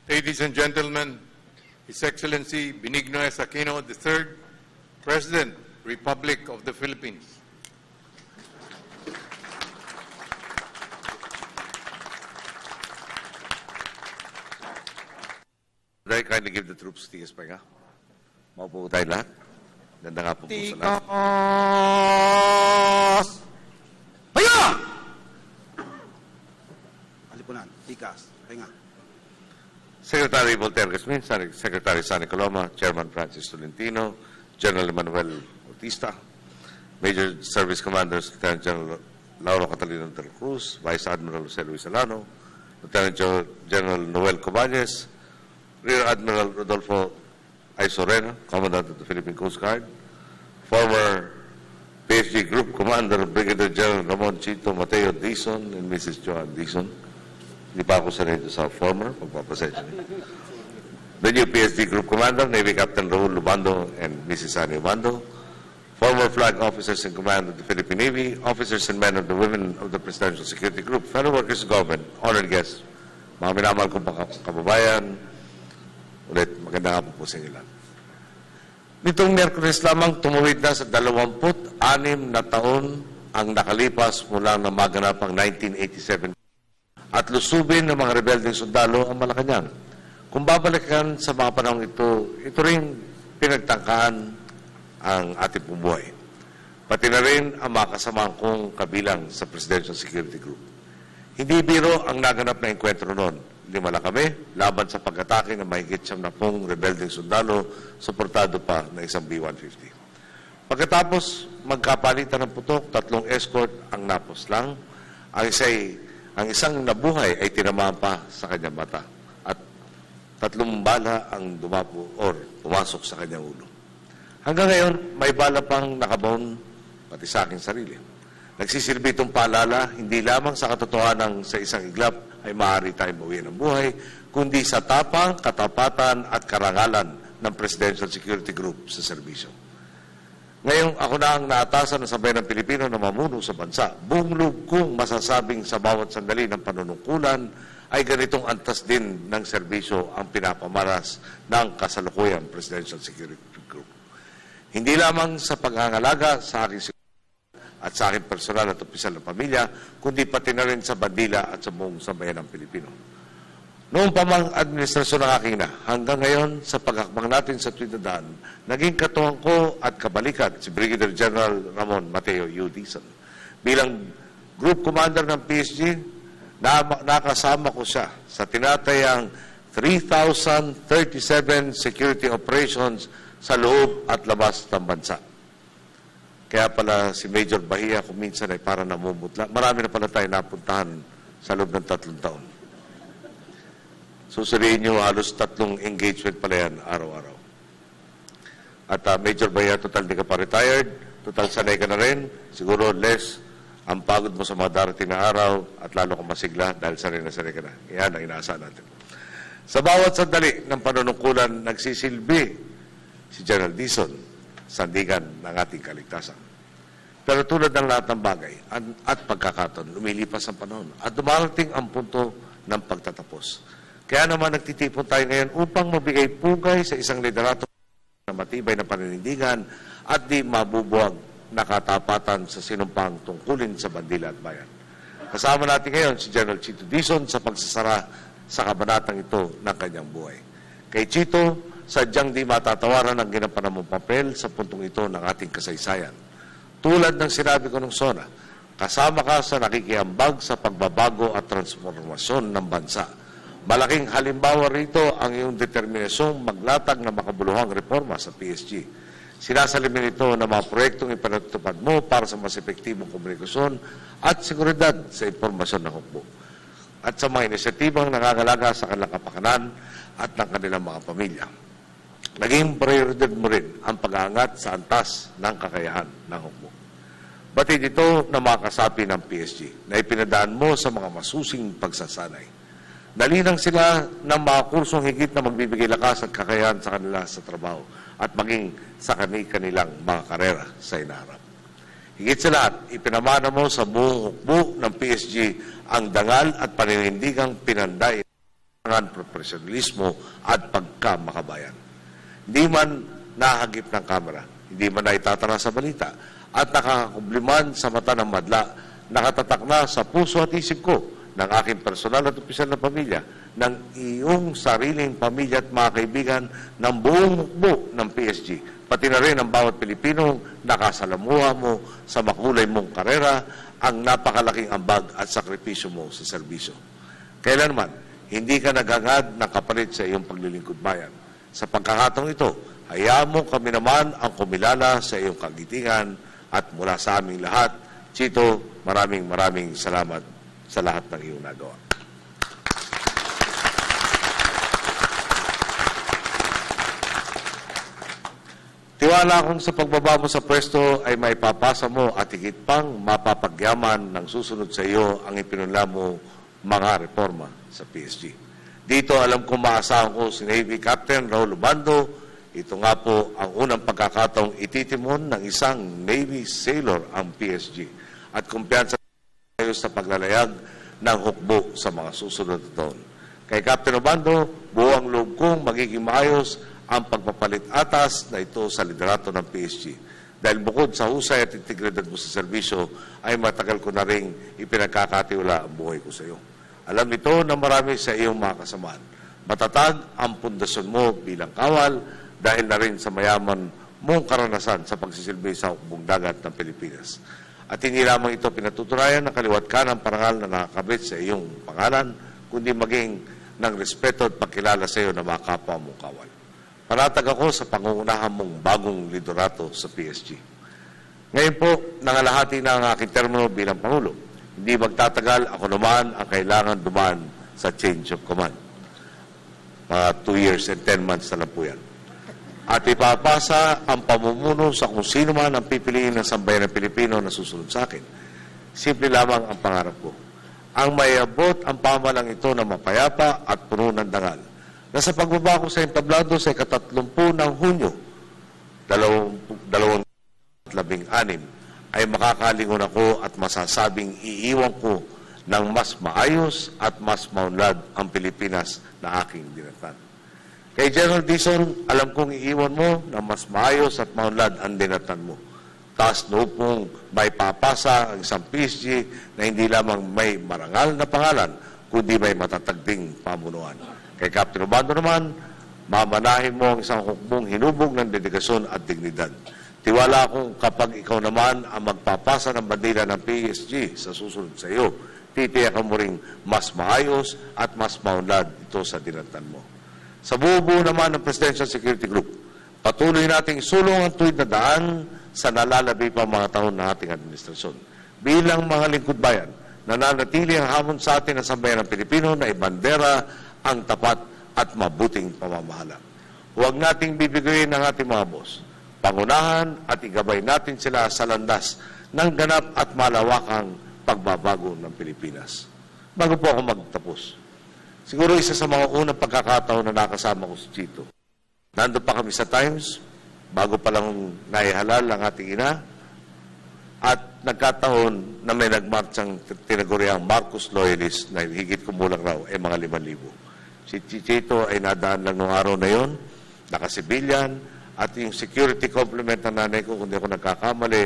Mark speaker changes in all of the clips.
Speaker 1: Ladies and gentlemen, His Excellency Benigno S. Aquino III, President, Republic of the Philippines.
Speaker 2: Would I kindly give the troops tigas pa nga? Maupo tayo lahat. Ganda nga po po sa lahat.
Speaker 3: Tikas! Pahinga! Alipunan, tikas, pahinga.
Speaker 2: Secretary Voltaire Gasmin, Secretary Sani Coloma, Chairman Francis Tolentino, General Manuel Bautista, Major Service Commanders Lieutenant General Lauro Catalino del Cruz, Vice Admiral Jose Luis Alano, Lieutenant General Noel Cabañez, Rear Admiral Rodolfo Aisorena, Commandant of the Philippine Coast Guard, former PSG Group Commander Brigadier General Ramon Chito Mateo Dizon and Mrs. Joan Dizon. Hindi pa ako sanay sa former, pagpapasensya niyo. The new PSD Group Commander, Navy Captain Raul Lubando and Mrs. Annie Lubando, former flag officers in command of the Philippine Navy, officers and men of the women of the Presidential Security Group, fellow workers of government, honored guests, mga minamahal kong kababayan, ulit, maganda nga po sa inyo lang. Nitong Miyerkules lamang, tumuwid na sa 26 na taon ang nakalipas mula na maganap ang 1987 at lusubin ng mga rebeldeng sundalo ang Malacanang. Kung babalikan sa mga panahon ito, ito rin pinagtangkaan ang ating pumuhay. Pati na rin ang mga kasamahan kong kabilang sa Presidential Security Group. Hindi biro ang naganap na enkwentro noon. 5 lang kami, laban sa pag-atake ng mahigit 70 rebeldeng sundalo, suportado pa ng isang B-150. Pagkatapos magkapalitan ng putok, 3 escort ang napos lang. Ang isang nabuhay ay tinamaan pa sa kanyang mata at 3 bala ang dumapo or pumasok sa kanyang ulo. Hanggang ngayon, may bala pang nakabaon pati sa aking sarili. Nagsisilbi itong paalala, hindi lamang sa katotohanan sa isang iglap ay maaari tayong bawian ng buhay, kundi sa tapang, katapatan at karangalan ng Presidential Security Group sa serbisyo. Ngayong ako na ang naatasan ng sabay ng Pilipino na mamuno sa bansa, buong loob kong masasabing sa bawat sandali ng panunungkulan ay ganitong antas din ng serbisyo ang pinapamaras ng kasalukuyang Presidential Security Group. Hindi lamang sa pag-aangalaga sa aking at sa aking personal at opisyal na pamilya, kundi pati na rin sa bandila at sa buong sambayan ng Pilipino. Noong pamang administrasyon ng aking ina, hanggang ngayon sa paghakbang natin sa Trinidad, naging katuwang ko at kabalikat si Brigadier General Ramon Mateo U. Dizon. Bilang Group Commander ng PSG, nakasama ko siya sa tinatayang 3,037 security operations sa loob at labas ng bansa. Kaya pala si Major Bahia kung minsan ay parang namumutla. Marami na pala tayo napuntahan sa loob ng 3 taon. Susuriin nyo, halos 3 engagement pala yan araw-araw. At Major Bahia, total di ka pa retired, total sanay ka na rin, siguro less ang pagod mo sa mga darating na araw at lalo kang masigla dahil sanay ka na. Yan ang inaasahan natin. Sa bawat sandali ng panunungkulan, nagsisilbi si General Dizon, sandigan ng ating kaligtasan. Pero tulad ng lahat ng bagay at pagkakataon, lumilipas ang panahon at dumarating ang punto ng pagtatapos. Kaya naman nagtitipon tayo ngayon upang mabigay pugay sa isang liderato na matibay na paninindigan at di mabubuwag na katapatan sa sinumpang tungkulin sa bandila at bayan. Kasama natin ngayon si General Chito Dizon sa pagsasara sa kabanatang ito ng kanyang buhay. Kay Chito, sadyang di matatawaran ang ginampanan mong papel sa puntong ito ng ating kasaysayan. Tulad ng sinabi ko nung SONA, kasama ka sa nakikiambag sa pagbabago at transformasyon ng bansa. Malaking halimbawa rito ang iyong determinasyong maglatag ng makabuluhang reforma sa PSG. Sinasalimin ito ng mga proyektong ipinatutupad mo para sa mas epektibong komunikasyon at seguridad sa impormasyon ng hukbo. At sa mga inisyatibang nangangalaga sa kanilang kapakanan at ng kanilang mga pamilya. Naging prioridad mo rin ang pag-aangat sa antas ng kakayahan ng hukbo. Batid ito na mga kasapi ng PSG na ipinadaan mo sa mga masusing pagsasanay. Nalinang sila ng mga kursong higit na magbibigay lakas at kakayahan sa kanila sa trabaho at maging sa kanilang mga karera sa inaharap. Higit sa lahat, ipinamana mo sa buong hukbo ng PSG ang dangal at paninindigang pinanday profesionalismo at pagkamakabayan. Hindi man nahagip ng kamera, hindi man naitatala sa balita, at nakakakubliman sa mata ng madla, nakatatak na sa puso at isip ko ng aking personal at opisyal na pamilya, ng iyong sariling pamilya at mga kaibigan ng buong hukbo ng PSG, pati na rin ang bawat Pilipinong nakasalamuha mo sa makulay mong karera, ang napakalaking ambag at sakripisyo mo sa serbisyo. Kailanman, hindi ka nagangad ng kapalit sa iyong paglilingkod bayan. Sa pagkakataong ito, hayaan mo kami naman ang kumilala sa iyong kagitingan at mula sa aming lahat, Chito, maraming salamat sa lahat ng iyong nagawa. Tiwala akong sa pagbaba mo sa pwesto ay maipapasa mo at higit pang mapapagyaman ng susunod sa iyo ang ipinunla mo mga reforma sa PSG. Dito alam kong maasahan ko si Navy Captain Raul Ubando. Ito nga po ang unang pagkakataong ititimon ng isang Navy sailor ang PSG at kumpiyansa tayo sa paglalayag ng hukbo sa mga susunod na taon. Kay Captain Ubando, buo ang loob kong magiging maayos ang pagpapalit atas na ito sa liderato ng PSG. Dahil bukod sa husay at integridad mo sa serbisyo, ay matagal ko na rin ipinagkakatiwala ang buhay ko sa iyo. Alam nito na marami sa iyong mga kasamaan. Matatag ang pundasyon mo bilang kawal dahil na rin sa mayaman mong karanasan sa pagsisilbi sa hukbong dagat ng Pilipinas. At hindi lamang ito pinatutunayan ng kaliwat ka ng parangal na nakakabit sa iyong pangalan, kundi maging ng respeto at pagkilala sa iyo ng mga kapwa mong kawal. Panatag ako sa pangungunahan mong bagong liderato sa PSG. Ngayon po, nangalahati na ang aking termino bilang Pangulo. Hindi magtatagal, ako naman ang kailangan dumaan sa change of command. Mga 2 years and 10 months na lang po yan. At ipapasa ang pamumuno sa kung sino man ang pipiliin ng sambayan ng Pilipino na susunod sa akin. Simple lamang ang pangarap ko. Ang mayabot ang pamalang ito na mapayapa at puno ng dangal. Nasa pagbaba ko sa entablado sa 30 ng Hunyo, 2016, ay makakalingon ako at masasabing iiwan ko ng mas maayos at mas maunlad ang Pilipinas na aking dinatan. Kay General Dizon, alam kong iiwan mo ng mas maayos at maunlad ang dinatan mo. Taas no pong may papasa ang isang PSG na hindi lamang may marangal na pangalan, kundi may matatagding pamunuan. Kay Captain Ubando naman, mamanahin mo ang isang hukbong hinubog ng dedikasyon at dignidad. Tiwala akong kapag ikaw naman ang magpapasa ng bandila ng PSG sa susunod sa iyo, titiyakan mo ring mas maayos at mas maunlad ito sa dinatan mo. Sa buo-buo naman ng Presidential Security Group, patuloy nating sulong ang tuwid na daan sa nalalabi pa mga taon ng ating administrasyon. Bilang mga lingkod bayan, nananatili ang hamon sa atin ng sambayan ng Pilipino na ibandera ang tapat at mabuting pamamahala. Huwag nating bibigayin ang ating mga boss. Pangunahan at igabay natin sila sa landas ng ganap at malawakang pagbabago ng Pilipinas. Bago po ako magtapos, siguro isa sa mga unang pagkakataon na nakasama ko si Chito. Nandun pa kami sa Times, bago pa lang naihalal ang ating ina, at nagkataon na may nagmarchang tinaguriang Marcos loyalist na higit kumulang raw ay mga 5,000. Si Chito ay nadaan lang noong araw na yon, nakasibilyan, at yung security complement ng nanay ko, kung di ako nagkakamali,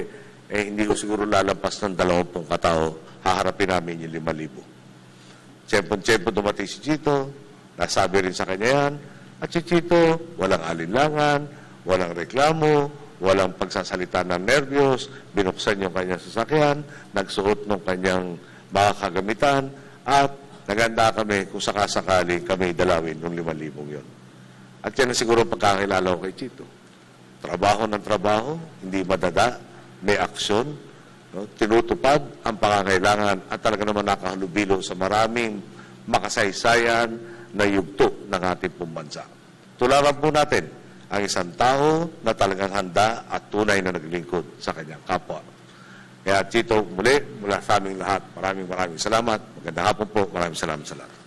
Speaker 2: hindi ko siguro lalampas ng 20 katao, haharapin namin yung 5,000. Tiyempo-tiyempo dumating si Chito, nasabi rin sa kanya yan, at si Chito, walang alinlangan, walang reklamo, walang pagsasalita ng nervyos, binuksan yung kanyang sasakyan, nagsuot ng kanyang mga kagamitan, at naganda kami kung sakasakali kami dalawin ng 5,000 yon. At yan na siguro pagkakilala ko kay Chito. Trabaho ng trabaho, hindi madada, may aksyon, no? Tinutupad ang pangangailangan at talaga naman nakahalubilo sa maraming makasaysayan na yugto ng ating pambansa. Tularan po natin ang isang tao na talagang handa at tunay na naglingkod sa kanyang kapwa. Kaya Chito, mula sa aming lahat, maraming salamat. Magandang hapon po. Maraming salamat sa lahat.